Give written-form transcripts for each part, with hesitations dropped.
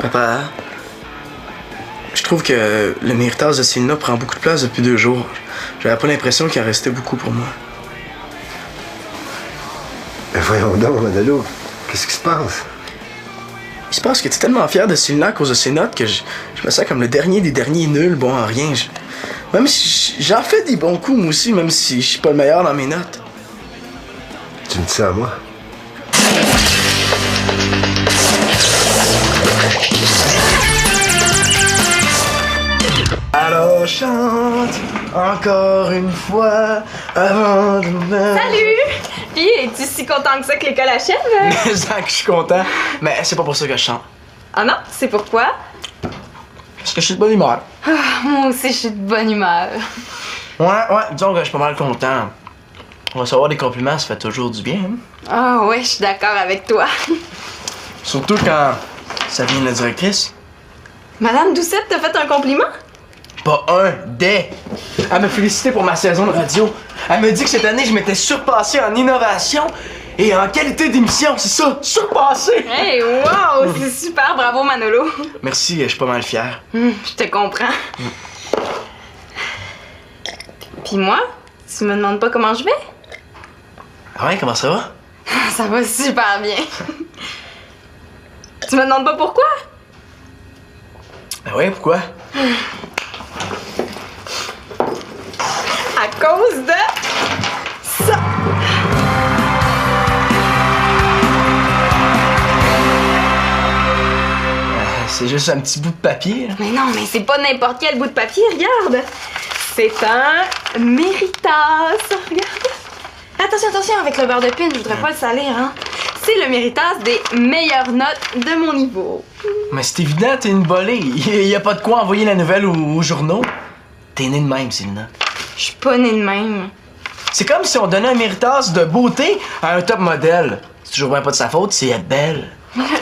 Papa, je trouve que le méritage de Célina prend beaucoup de place depuis 2 jours. J'avais pas l'impression qu'il en restait beaucoup pour moi. Mais voyons donc, Manalo, qu'est-ce qui se passe? Il se passe que t'es tellement fier de Célina à cause de ses notes que je me sens comme le dernier des derniers nuls, bon en rien. Même si j'en fais des bons coups, moi aussi, même si je suis pas le meilleur dans mes notes. Tu me dis ça à moi? Alors chante encore une fois avant de me... Salut! Puis, es-tu si content que ça que l'école achève? Mais Zach, je suis content. Mais c'est pas pour ça que je chante. Ah non? C'est pourquoi? Parce que je suis de bonne humeur. Ah, moi aussi, je suis de bonne humeur. Ouais, disons que je suis pas mal content. Recevoir des compliments, ça fait toujours du bien. Hein? Ah ouais, je suis d'accord avec toi. Surtout quand ça vient de la directrice. Madame Doucette t'a fait un compliment? Pas un, des. Elle m'a félicité pour ma saison de radio. Elle m'a dit que cette année, je m'étais surpassé en innovation et en qualité d'émission, c'est ça, surpassé! Hey, wow! C'est super, bravo Manolo. Merci, je suis pas mal fier. Je te comprends. Puis moi, tu me demandes pas comment je vais? Ah ouais, comment ça va? Ça va super bien. Tu me demandes pas pourquoi? Ben ouais, pourquoi? À cause de ça. C'est juste un petit bout de papier. Mais non, mais c'est pas n'importe quel bout de papier, regarde. C'est un méritas. Regarde. Attention avec le beurre de pin, je voudrais pas le salir, hein. C'est le méritas des meilleures notes de mon niveau. Mais c'est évident, t'es une volée. Y a pas de quoi envoyer la nouvelle aux journaux. T'es née de même, Célina. Je suis pas née de même. C'est comme si on donnait un méritas de beauté à un top modèle. C'est toujours bien pas de sa faute, c'est belle.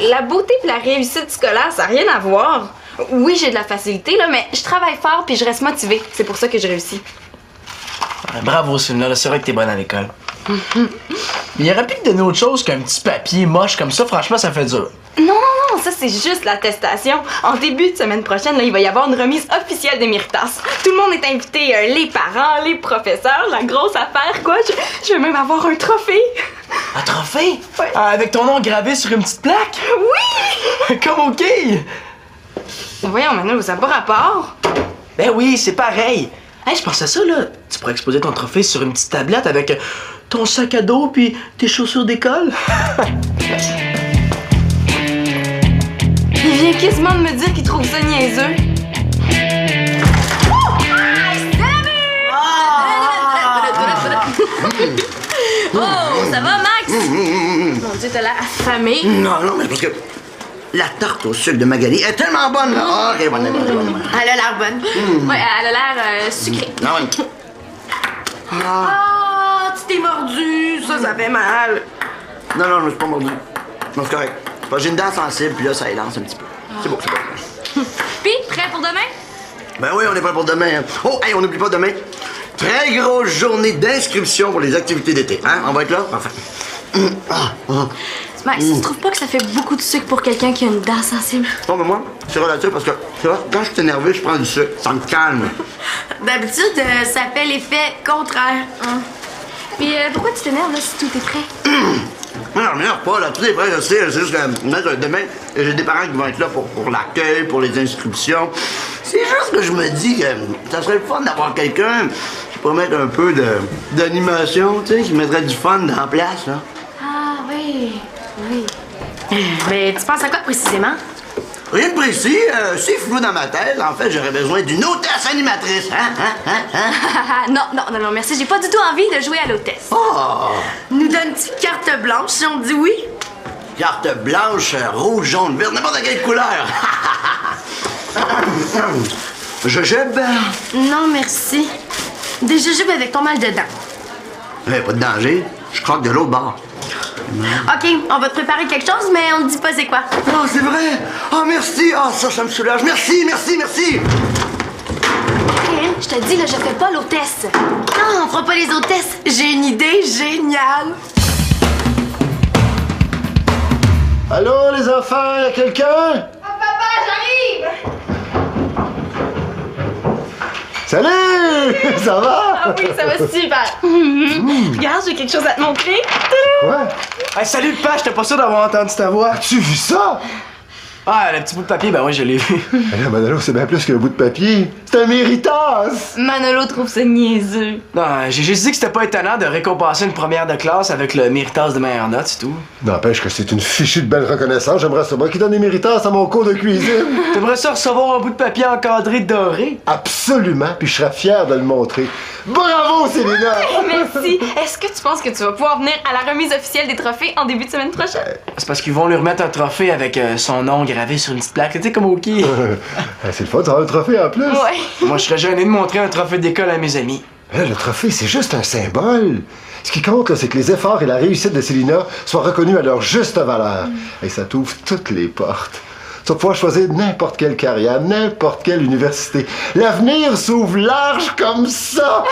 La beauté et la réussite scolaire, ça n'a rien à voir. Oui, j'ai de la facilité, là, mais je travaille fort puis je reste motivée. C'est pour ça que je réussis. Bravo, Célina, c'est vrai que t'es bonne à l'école. Mais il aurait pu te donner autre chose qu'un petit papier moche comme ça, franchement, ça fait dur. Non, ça c'est juste l'attestation. En début de semaine prochaine, là, il va y avoir une remise officielle des méritas. Tout le monde est invité, les parents, les professeurs, la grosse affaire, quoi. Je vais même avoir un trophée. Un trophée? Ouais. Avec ton nom gravé sur une petite plaque? Oui! Comme au quai! Voyons, Manu, ça n'a pas rapport. Ben oui, c'est pareil. Hey, je pense à ça, là. Tu pourrais exposer ton trophée sur une petite tablette avec ton sac à dos puis tes chaussures d'école. Il vient quasiment de me dire qu'il trouve ça niaiseux. Oh, ça va, Max? Mon Dieu, t'as l'air affamé. Non, mais parce que la tarte au sucre de Magali est tellement bonne, là. Ah, ok, bonne. Elle a l'air bonne. Ouais, elle a l'air sucrée. Non, ouais. Ah, tu t'es mordu. Ça fait mal. Non, je me suis pas mordu. Non, c'est correct. C'est pas, j'ai une dent sensible, puis là, ça élance un petit peu. C'est beau. Puis, prêt pour demain? Ben oui, on est prêt pour demain. Hein. Oh, hey, on n'oublie pas demain. Très grosse journée d'inscription pour les activités d'été. Hein? On va être là? Parfait. Max, tu trouves pas que ça fait beaucoup de sucre pour quelqu'un qui a une dent sensible? Bon, mais moi, c'est relatif parce que, tu vois, quand je suis énervé, je prends du sucre. Ça me calme. D'habitude, ça fait l'effet contraire. Puis, pourquoi tu t'énerves, là, si tout est prêt? Non, je m'énerve pas, là. Tout est prêt, je sais. C'est juste que demain, j'ai des parents qui vont être là pour l'accueil, pour les inscriptions. C'est juste que je me dis que ça serait le fun d'avoir quelqu'un qui pourrait mettre un peu d'animation, tu sais, qui mettrait du fun dans la place, là. Ah, oui. Mais tu penses à quoi précisément? Rien de précis, c'est flou dans ma tête. En fait, j'aurais besoin d'une hôtesse animatrice, Non, merci, j'ai pas du tout envie de jouer à l'hôtesse. Oh! Nous donne une petite carte blanche si on dit oui. Carte blanche, rouge, jaune, vert, n'importe quelle couleur. Jujube? Non, merci. Des jujubes avec ton mal de dents. Pas de danger, je croque de l'autre bord. OK, on va te préparer quelque chose, mais on ne dit pas c'est quoi. Oh, c'est vrai! Oh, merci! Oh, ça me soulage. Merci! OK, je te dis, là, je fais pas l'hôtesse. Non, on fera pas les hôtesses. J'ai une idée géniale. Allô, les enfants, y'a quelqu'un? Papa, Salut! Ça va? Ah oui, ça va super. Regarde, j'ai quelque chose à te montrer. Quoi? Hey, salut, Pa, j'étais pas sûr d'avoir entendu ta voix. As-tu vu ça? Ah, le petit bout de papier, ben oui, je l'ai vu. Mais là, Manolo, c'est bien plus qu'un bout de papier. C'est un méritas! Manolo trouve ça niaiseux. Non, j'ai juste dit que c'était pas étonnant de récompenser une première de classe avec le méritas de meilleure note, c'est tout. N'empêche que c'est une fichue de belle reconnaissance. J'aimerais savoir qui donne des méritas à mon cours de cuisine. T'aimerais ça recevoir un bout de papier encadré doré? Absolument, puis je serais fier de le montrer. Bravo, Célina! Merci. Est-ce que tu penses que tu vas pouvoir venir à la remise officielle des trophées en début de semaine prochaine? C'est parce qu'ils vont lui remettre un trophée avec son nom gravé sur une petite plaque, tu sais, comme au hockey. C'est le fun, ça a un trophée en plus. Ouais. Moi, je serais gêné de montrer un trophée d'école à mes amis. Là, le trophée, c'est juste un symbole. Ce qui compte, là, c'est que les efforts et la réussite de Célina soient reconnus à leur juste valeur. Et ça t'ouvre toutes les portes. Tu vas pouvoir choisir n'importe quelle carrière, n'importe quelle université. L'avenir s'ouvre large comme ça!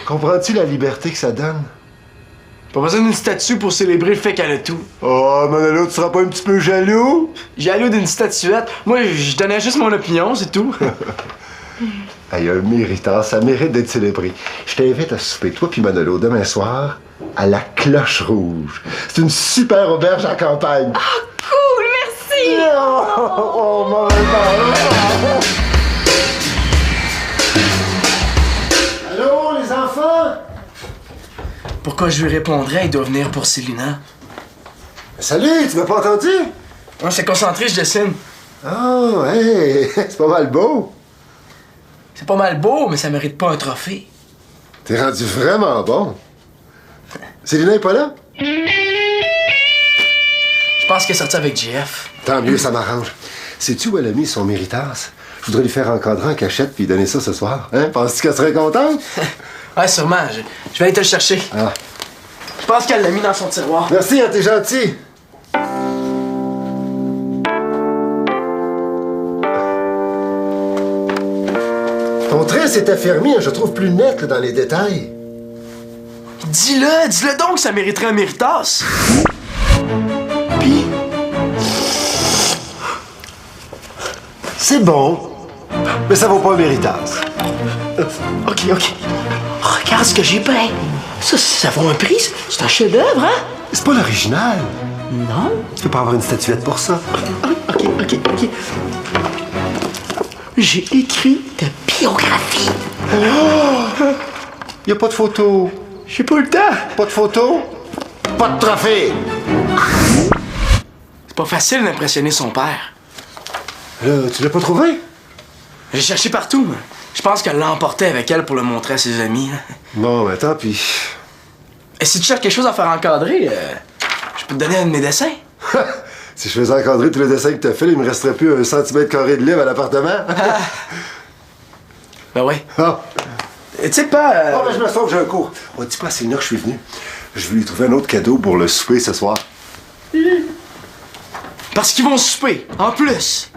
Comprends-tu la liberté que ça donne? Pas besoin d'une statue pour célébrer le fait qu'elle a tout. Oh, Manolo, tu seras pas un petit peu jaloux? Jaloux d'une statuette. Moi, je donnais juste mon opinion, c'est tout. Hey, un méritant, ça mérite d'être célébré. Je t'invite à souper, toi puis Manolo, demain soir, à la Cloche Rouge. C'est une super auberge à campagne. Cool, merci. Oh, mon Manolo. Allô, les enfants? Pourquoi je lui répondrais, il doit venir pour Célina. Salut, tu m'as pas entendu? On s'est concentré, je dessine. Oh, hey, c'est pas mal beau. C'est pas mal beau, mais ça mérite pas un trophée. T'es rendu vraiment bon. Célina est pas là? Je pense qu'elle est sortie avec JF. Tant mieux, ça m'arrange. Sais-tu où elle a mis son méritas? Je voudrais lui faire encadrer en cachette puis donner ça ce soir. Hein? Penses-tu qu'elle serait contente? Ouais, sûrement. Je vais aller te le chercher. Ah. Je pense qu'elle l'a mis dans son tiroir. Merci, hein, t'es gentil. Ton trait s'est affermi, hein, je trouve plus net là, dans les détails. Dis-le donc, ça mériterait un méritas. Puis, C'est bon, mais ça vaut pas un méritas. ok. Regarde ce que j'ai peint. Ça vaut un prix. C'est un chef-d'œuvre, hein? C'est pas l'original. Non. Tu peux pas avoir une statuette pour ça. Ok. J'ai écrit ta biographie. Y a pas de photo. J'ai pas le temps. Pas de photo. Pas de trophée. C'est pas facile d'impressionner son père. Là, tu l'as pas trouvé? J'ai cherché partout. Mais je pense qu'elle l'a emporté avec elle pour le montrer à ses amis. Bon, ben tant pis. Et si tu cherches quelque chose à faire encadrer, je peux te donner un de mes dessins. Si je faisais encadrer tous les dessins que t'as fait, il me resterait plus 1 cm² de livre à l'appartement. Ben ouais. Ah. Et tu sais pas... Oh, ben je me sens que j'ai un cours. On dit pas à Célina que je suis venu. Je vais lui trouver un autre cadeau pour le souper ce soir. Parce qu'ils vont souper, en plus.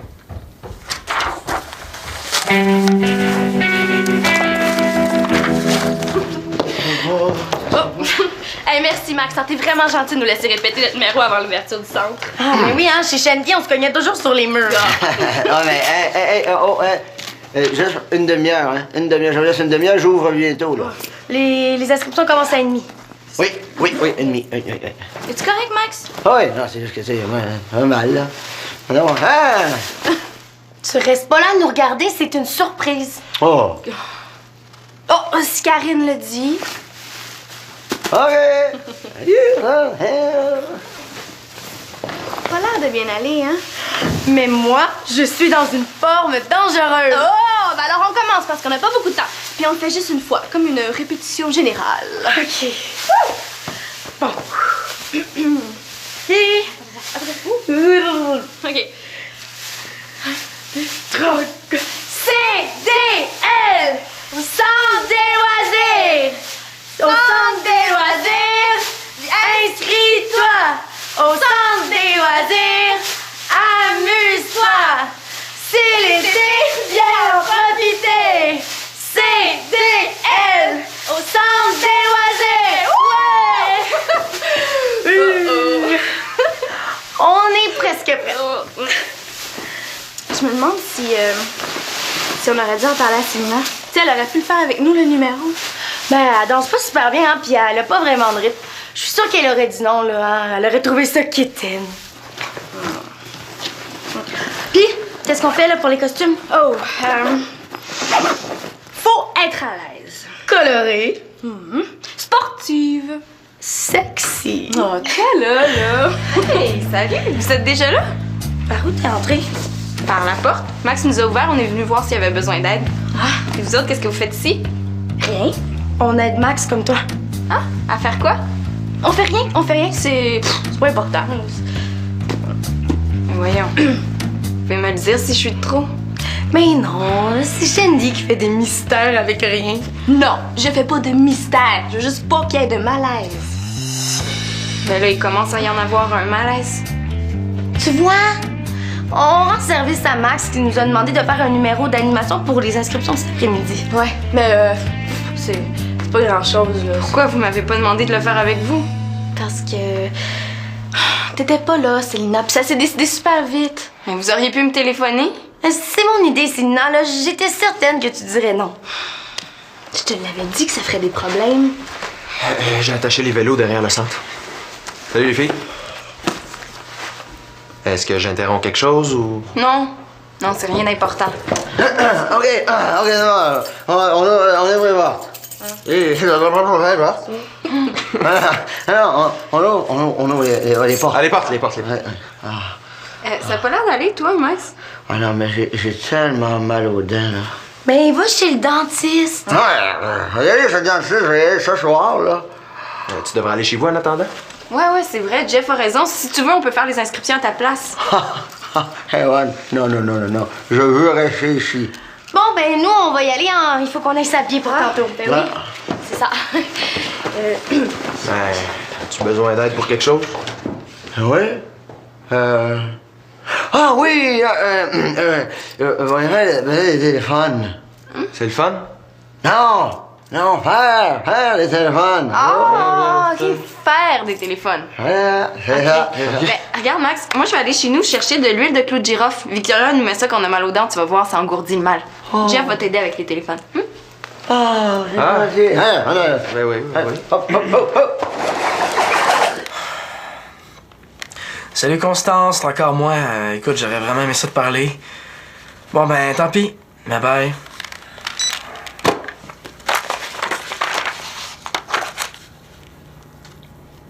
Hey, merci, Max. T'es vraiment gentil de nous laisser répéter notre numéro avant l'ouverture du centre. Ah, mais oui, hein, chez Shandy, on se cognait toujours sur les murs. Ah, mais, juste une demi-heure, hein. Une demi-heure. Je vous laisse une demi-heure, j'ouvre bientôt, là. Les inscriptions commencent à 1h30. Oui, une demi. Oui. Es-tu correct, Max? Ah oui, non, c'est juste que c'est un mal, là. Non, Tu restes pas là à nous regarder, c'est une surprise. Oh! Oh, si Karine le dit. OK! Salut! Pas l'air de bien aller, hein? Mais moi, je suis dans une forme dangereuse. Oh, ben alors on commence parce qu'on n'a pas beaucoup de temps. Puis on le fait juste une fois, comme une répétition générale. OK. Bon. OK. CDL! Au centre des loisirs! Au centre des loisirs! Inscris-toi! Au centre des loisirs! Amuse-toi! C'est l'été, viens en profiter! CDL! Au centre des loisirs! Ouais! On est presque prêt. Je me demande si on aurait dû en parler à Célina. sais, elle aurait pu le faire avec nous, le numéro. Ben, elle danse pas super bien, hein, pis elle a pas vraiment de rythme. Je suis sûre qu'elle aurait dit non, là, hein. Elle aurait trouvé ça quétaine. Pis, qu'est-ce qu'on fait, là, pour les costumes? Oh, faut être à l'aise. Coloré. Sportive. Sexy. Oh, t'es là. Hey, salut, vous êtes déjà là? Par où t'es entrée? Par la porte. Max nous a ouvert, on est venu voir s'il y avait besoin d'aide. Ah, et vous autres, qu'est-ce que vous faites ici? Rien. On aide Max comme toi. Ah, à faire quoi? On fait rien. C'est pas important. Mais voyons. Vous pouvez me le dire si je suis de trop? Mais non, c'est Shandy qui fait des mystères avec rien. Non, je fais pas de mystère. Je veux juste pas qu'il y ait de malaise. Ben là, il commence à y en avoir un malaise. Tu vois? On rend service à Max qui nous a demandé de faire un numéro d'animation pour les inscriptions cet après-midi. Ouais, mais c'est pas grand-chose, là. Pourquoi vous m'avez pas demandé de le faire avec vous? Parce que... T'étais pas là, Célina, puis ça s'est décidé super vite. Mais vous auriez pu me téléphoner? C'est mon idée, Célina, là. J'étais certaine que tu dirais non. Je te l'avais dit que ça ferait des problèmes. J'ai attaché les vélos derrière le centre. Salut les filles. Est-ce que j'interromps quelque chose ou... Non. Non, c'est rien d'important. OK, on est voir. Et c'est pas de problème, là. Alors, on ouvre les portes. Ah, les portes. Ça a pas l'air d'aller, toi, Max? Ah non, mais j'ai tellement mal aux dents, là. Ben, va chez le dentiste. Ouais, regardez, ce dentiste, je vais y aller ce soir, là. Tu devrais aller chez vous en attendant? Ouais, c'est vrai, Jeff a raison. Si tu veux, on peut faire les inscriptions à ta place. Hey, Juan, non. Je veux rester ici. Bon, ben, nous, on va y aller. Il faut qu'on aille s'habiller pour tantôt. Ben oui, c'est ça. As-tu besoin d'aide pour quelque chose? Oui? Ah oui! Voyons, les téléphones. C'est le fun? Non, faire les téléphones. Ah, OK, faire des téléphones. C'est ça. Ben, regarde, Max, moi, je vais aller chez nous chercher de l'huile de clou de girofle. Victoria nous met ça quand on a mal aux dents, tu vas voir, ça engourdit le mal. Jeff va t'aider avec les téléphones. Merci. Ben oui. Hop. Salut Constance, c'est encore moi. Écoute, j'aurais vraiment aimé ça te parler. Bon ben, tant pis. Bye bye.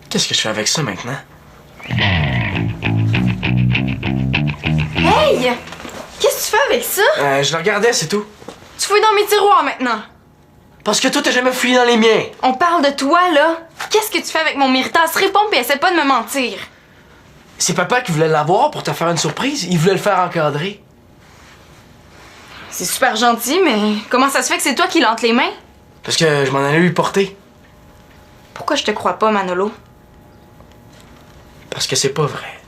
Qu'est-ce que je fais avec ça maintenant? Hey! Qu'est-ce que tu fais avec ça? Je le regardais, c'est tout. Tu fouilles dans mes tiroirs maintenant. Parce que toi, t'as jamais fouillé dans les miens. On parle de toi, là. Qu'est-ce que tu fais avec mon Méritas? Réponds pis essaie pas de me mentir. C'est papa qui voulait l'avoir pour te faire une surprise. Il voulait le faire encadrer. C'est super gentil, mais comment ça se fait que c'est toi qui l'as entre les mains? Parce que je m'en allais lui porter. Pourquoi je te crois pas, Manolo? Parce que c'est pas vrai.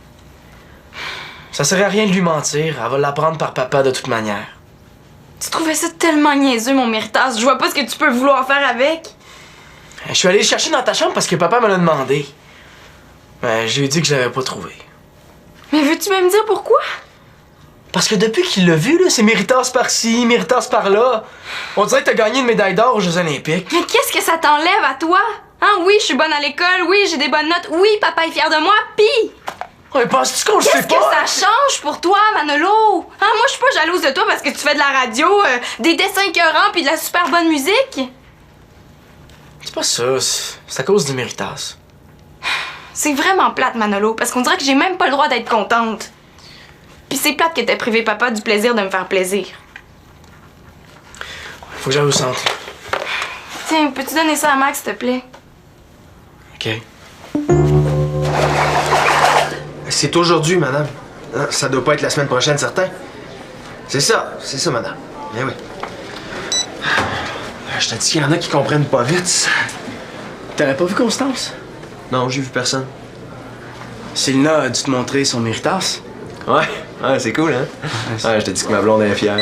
Ça serait à rien de lui mentir. Elle va l'apprendre par papa de toute manière. Tu trouvais ça tellement niaiseux, mon Méritas. Je vois pas ce que tu peux vouloir faire avec. Je suis allé le chercher dans ta chambre parce que papa me l'a demandé. Je lui ai dit que je l'avais pas trouvé. Mais veux-tu même dire pourquoi? Parce que depuis qu'il l'a vu, là, c'est Méritas par-ci, Méritas par-là. On dirait que t'as gagné une médaille d'or aux Jeux Olympiques. Mais qu'est-ce que ça t'enlève à toi? Hein, oui, je suis bonne à l'école, oui, j'ai des bonnes notes, oui, papa est fier de moi, pis... Ouais, penses-tu qu'on le sait Qu'est-ce pas? que ça change pour toi, Manolo? Hein, moi, je suis pas jalouse de toi parce que tu fais de la radio, des dessins écœurants pis de la super bonne musique. C'est pas ça, c'est à cause de Méritas. C'est vraiment plate, Manolo, parce qu'on dirait que j'ai même pas le droit d'être contente. Pis c'est plate que t'aies privé papa du plaisir de me faire plaisir. Faut que j'aille au centre. Tiens, peux-tu donner ça à Max, s'il te plaît? OK. C'est aujourd'hui, madame. Ça doit pas être la semaine prochaine, certain. C'est ça, madame. Eh oui. Je te dis qu'il y en a qui comprennent pas vite. T'avais pas vu Constance? Non, j'ai vu personne. Célina a dû te montrer son Méritas. Ouais, c'est cool, hein? Ouais, je te dis que ma blonde est fière.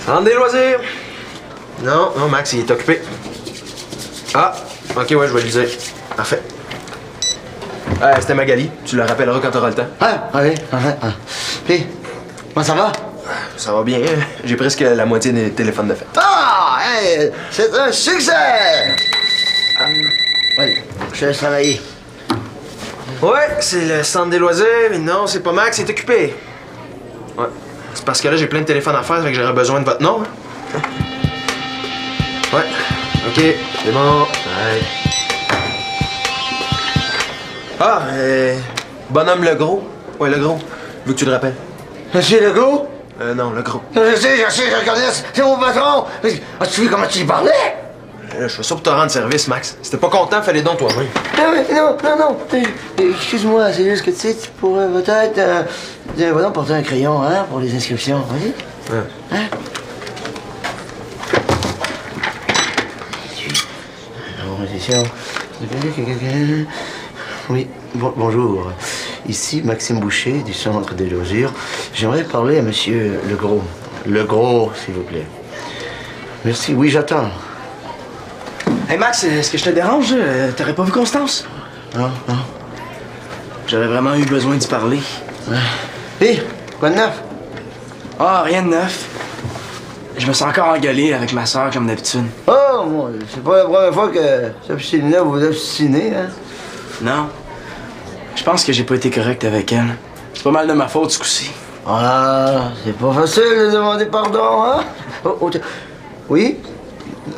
Centre des loisirs. Non, Max, il est occupé. Ah, ok, ouais, je vais lui dire. Parfait. C'était Magali. Tu le rappelleras quand t'auras le temps. Oui. Puis, comment ça va? Ça va bien. J'ai presque la moitié des téléphones de fête. Ah! Hey, c'est un succès! Oui, je te laisse travailler. Ouais, c'est le centre des loisirs, mais non, c'est pas Max, c'est occupé. Ouais. C'est parce que là, j'ai plein de téléphones à faire, fait que j'aurais besoin de votre nom. Hein? Ouais. OK, c'est bon. Ouais. Ah, bonhomme Legros. Ouais, Legros. Veux que tu le rappelles? Monsieur Legault? Non, Legros. Je sais, je connais, c'est mon patron. As-tu vu comment tu y parlais? Je fais ça pour te rendre service, Max. Si t'es pas content, fais-les donc toi-même. Non. Excuse-moi, c'est juste que tu sais, tu pourrais peut-être. Va donc porter un crayon, hein, pour les inscriptions. Vas-y. Ouais. Hein? Oui, bonjour. Ici Maxime Boucher du Centre des loisirs. J'aimerais parler à Monsieur Legros. Legros, s'il vous plaît. Merci, oui, j'attends. Hey Max, est-ce que je te dérange? T'aurais pas vu Constance? Non. J'aurais vraiment eu besoin d'y parler. Hé, quoi de neuf? Ah, rien de neuf. Je me sens encore engueulé avec ma soeur comme d'habitude. Oh, bon, c'est pas la première fois que cette fille-là vous obstinez, hein? Non. Je pense que j'ai pas été correct avec elle. C'est pas mal de ma faute ce coup-ci. Ah, c'est pas facile de demander pardon, hein? Oui?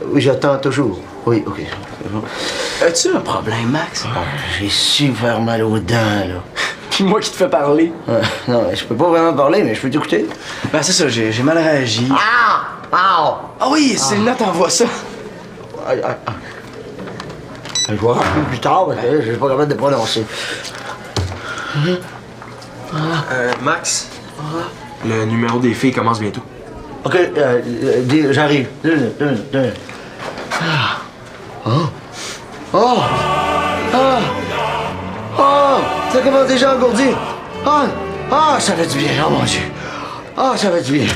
Oui, j'attends toujours. Oui, OK. C'est bon. As-tu un problème, Max? J'ai super mal aux dents, là. Puis moi qui te fais parler. Non, je peux pas vraiment parler, mais je peux t'écouter. Ben c'est ça, j'ai mal réagi. Ah Oui, Célina t'envoie ça. Je vais rappeler plus tard, parce que je suis pas capable de prononcer. Max, le numéro des filles commence bientôt. OK, j'arrive. 2 minutes. Ça commence déjà à engourdir. Ça fait du bien, oh mon Dieu. Ça fait du bien.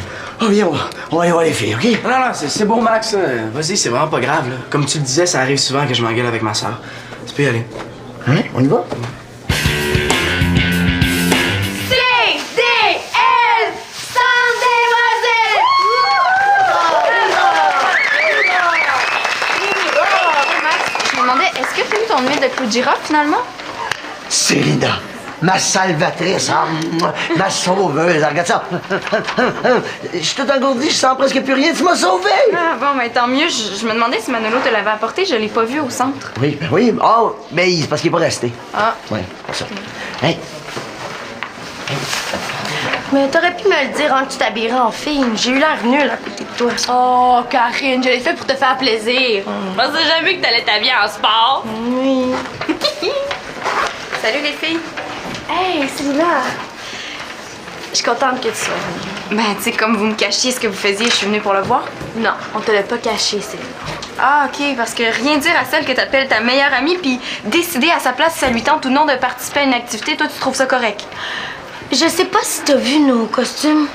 Viens, on va aller voir les filles, OK? Non, c'est beau, Max. Vas-y, c'est vraiment pas grave, là. Comme tu le disais, ça arrive souvent que je m'engueule avec ma soeur. Tu peux y aller. Hein? On y va? Est-ce que tu as eu ton huile de clou de girofle, finalement? Célina, ma salvatrice, ma sauveuse, regarde ça. Je suis tout engourdi, je sens presque plus rien, tu m'as sauvé! Ah bon, mais tant mieux. Je me demandais si Manolo te l'avait apporté, je l'ai pas vu au centre. Oui. Mais c'est parce qu'il est pas resté. Ah. Oui, c'est ça. Hey. Mais t'aurais pu me le dire avant que tu t'habillerais en fille. J'ai eu l'air nulle à côté de toi. Oh, Karine, je l'ai fait pour te faire plaisir. Je pensais jamais que t'allais t'habiller en sport. Oui. Salut les filles. Hey, Célina. Je suis contente que tu sois venue. Ben, tu sais, comme vous me cachiez ce que vous faisiez, je suis venue pour le voir. Non, on te l'a pas caché, Célina. Ah, OK, parce que rien dire à celle que t'appelles ta meilleure amie, puis décider à sa place si ça lui tente ou non de participer à une activité, toi, tu trouves ça correct. Je sais pas si t'as vu nos costumes.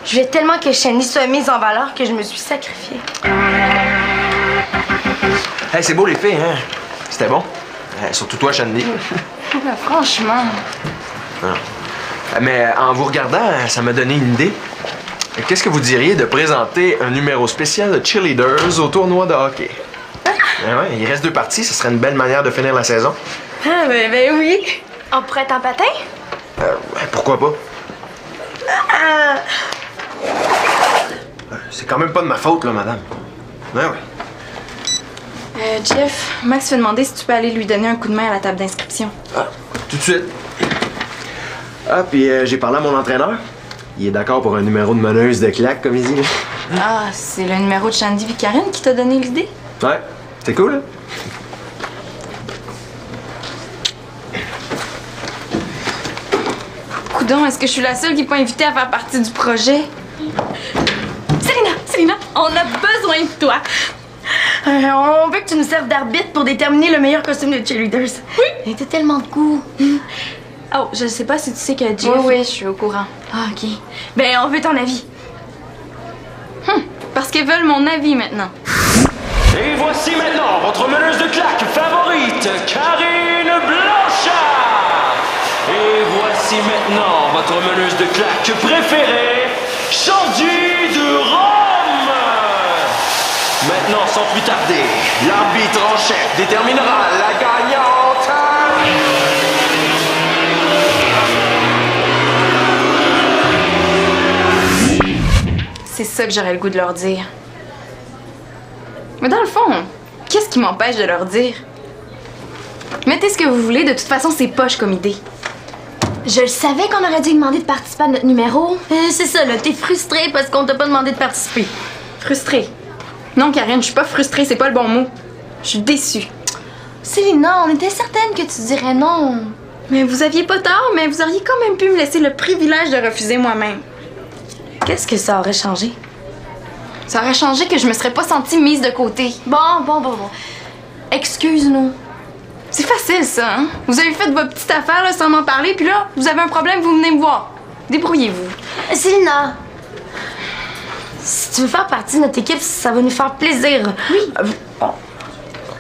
Je voulais tellement que Shani soit mise en valeur que je me suis sacrifiée. Hey, c'est beau les filles, hein? C'était bon. Surtout toi, Shandy. Ben, franchement. Mais en vous regardant, ça m'a donné une idée. Qu'est-ce que vous diriez de présenter un numéro spécial de cheerleaders au tournoi de hockey? Ouais, il reste 2 parties, ce serait une belle manière de finir la saison. Ah, ben oui. On pourrait être en patin? Pourquoi pas? C'est quand même pas de ma faute, là, madame. Ouais. Jeff, Max te demander si tu peux aller lui donner un coup de main à la table d'inscription. Tout de suite. Puis j'ai parlé à mon entraîneur. Il est d'accord pour un numéro de meneuse de claque, comme il dit. Ah, c'est le numéro de Shandy Vicarine qui t'a donné l'idée? Ouais, c'est cool, hein? Coudon, est-ce que je suis la seule qui n'est pas invitée à faire partie du projet? Célina, on a besoin de toi. On veut que tu nous serves d'arbitre pour déterminer le meilleur costume de cheerleaders. Oui. T'as tellement de goût. Oh, je sais pas si tu sais que Jeff... Oui, je suis au courant. Ah, OK. Ben, on veut ton avis. Parce qu'ils veulent mon avis maintenant. Et voici maintenant votre meneuse de claque favorite, Karine Blanchard. Et voici maintenant votre meneuse de claque préférée, Chandy de Rome. Maintenant, sans plus tarder, l'arbitre en chef déterminera la gagnante. C'est ça que j'aurais le goût de leur dire. Mais dans le fond, qu'est-ce qui m'empêche de leur dire? Mettez ce que vous voulez, de toute façon, c'est poche comme idée. Je le savais qu'on aurait dû demander de participer à notre numéro. C'est ça, là, t'es frustrée parce qu'on t'a pas demandé de participer. Frustrée. Non, Karine, je suis pas frustrée, c'est pas le bon mot. Je suis déçue. Célina, on était certaine que tu dirais non. Mais vous aviez pas tort, mais vous auriez quand même pu me laisser le privilège de refuser moi-même. Qu'est-ce que ça aurait changé? Ça aurait changé que je me serais pas sentie mise de côté. Bon. Excuse-nous. C'est facile, ça, hein? Vous avez fait votre petite affaire, là, sans m'en parler, puis là, vous avez un problème, vous venez me voir. Débrouillez-vous. Célina, si tu veux faire partie de notre équipe, ça va nous faire plaisir. Oui.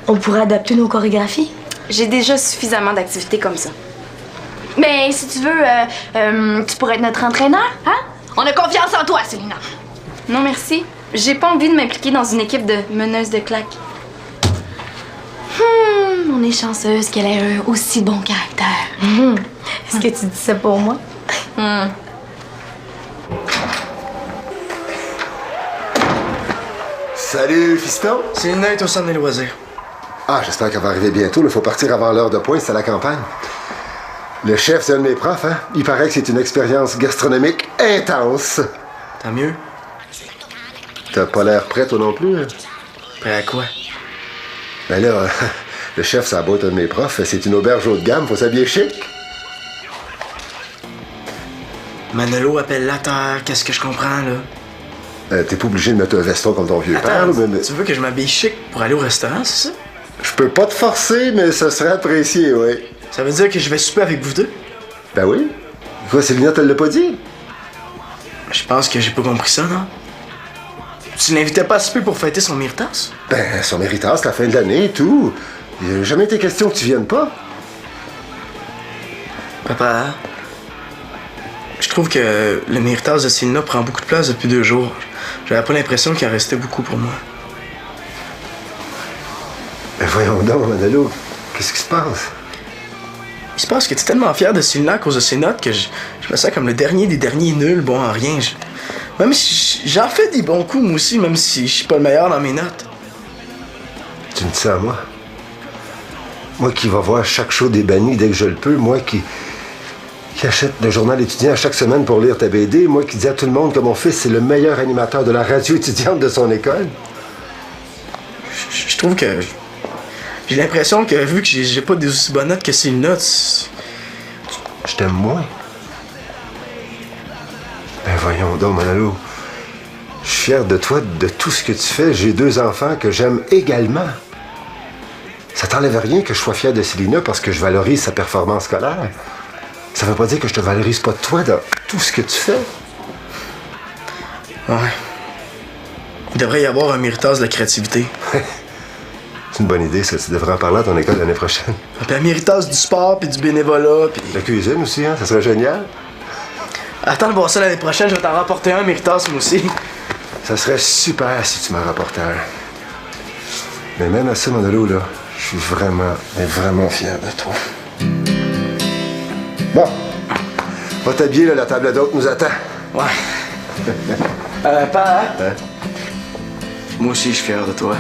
On pourrait adapter nos chorégraphies. J'ai déjà suffisamment d'activités comme ça. Mais si tu veux, tu pourrais être notre entraîneur, hein? On a confiance en toi, Célina. Non, merci. J'ai pas envie de m'impliquer dans une équipe de meneuses de claques. On est chanceuse qu'elle ait un aussi bon caractère. Est-ce que tu dis ça pour moi? Salut, fiston. Célina est au centre des loisirs. Ah, j'espère qu'elle va arriver bientôt. Il faut partir avant l'heure de pointe, c'est à la campagne. Le chef, c'est un de mes profs, hein? Il paraît que c'est une expérience gastronomique intense. Tant mieux. T'as pas l'air prêt, toi non plus? Hein? Prêt à quoi? Ben là, le chef, ça a beau être un de mes profs, c'est une auberge haut de gamme, faut s'habiller chic. Manolo appelle la terre, qu'est-ce que je comprends, là? T'es pas obligé de mettre un veston comme ton vieux père, Attends, là, mais... tu veux que je m'habille chic pour aller au restaurant, c'est ça? Je peux pas te forcer, mais ça serait apprécié, oui. Ça veut dire que je vais souper avec vous deux? Ben oui. Quoi, Célina te l'a pas dit? Je pense que j'ai pas compris ça, non? Tu l'invitais pas à souper pour fêter son méritas? Ben, son méritas, c'est la fin de l'année et tout. Il a jamais été question que tu viennes pas. Papa, je trouve que le méritas de Célina prend beaucoup de place depuis 2 jours. J'avais pas l'impression qu'il en restait beaucoup pour moi. Ben voyons donc, Manolo. Qu'est-ce qui se passe? Il se passe que t'es tellement fier de Célina à cause de ses notes que je me sens comme le dernier des derniers nuls, bon en rien. Même si j'en fais des bons coups, moi aussi, même si je suis pas le meilleur dans mes notes. Tu me dis ça à moi? Moi qui va voir chaque show des bannis dès que je le peux, moi qui achète le journal étudiant à chaque semaine pour lire ta BD, moi qui dis à tout le monde que mon fils est le meilleur animateur de la radio étudiante de son école. Je trouve que... J'ai l'impression que vu que j'ai pas des aussi bonnes notes que Célina, Je t'aime moins. Ben voyons donc, Manolo. Je suis fier de toi, de tout ce que tu fais. J'ai 2 enfants que j'aime également. Ça t'enlève rien que je sois fier de Célina parce que je valorise sa performance scolaire. Ça veut pas dire que je te valorise pas toi dans tout ce que tu fais. Ouais. Il devrait y avoir un méritas de la créativité. C'est une bonne idée, ça. Tu devrais en parler à ton école l'année prochaine. Puis un méritas du sport, puis du bénévolat, puis... La cuisine aussi, hein? Ça serait génial. Attends de voir ça l'année prochaine, je vais t'en rapporter un méritas, moi aussi. Ça serait super si tu m'en rapportais un. Mais même à ça, Manolo, là, je suis vraiment, mais vraiment fier de toi. Bon. Va t'habiller, là, la table d'hôte nous attend. Ouais. Pas, hein? Moi aussi, je suis fier de toi.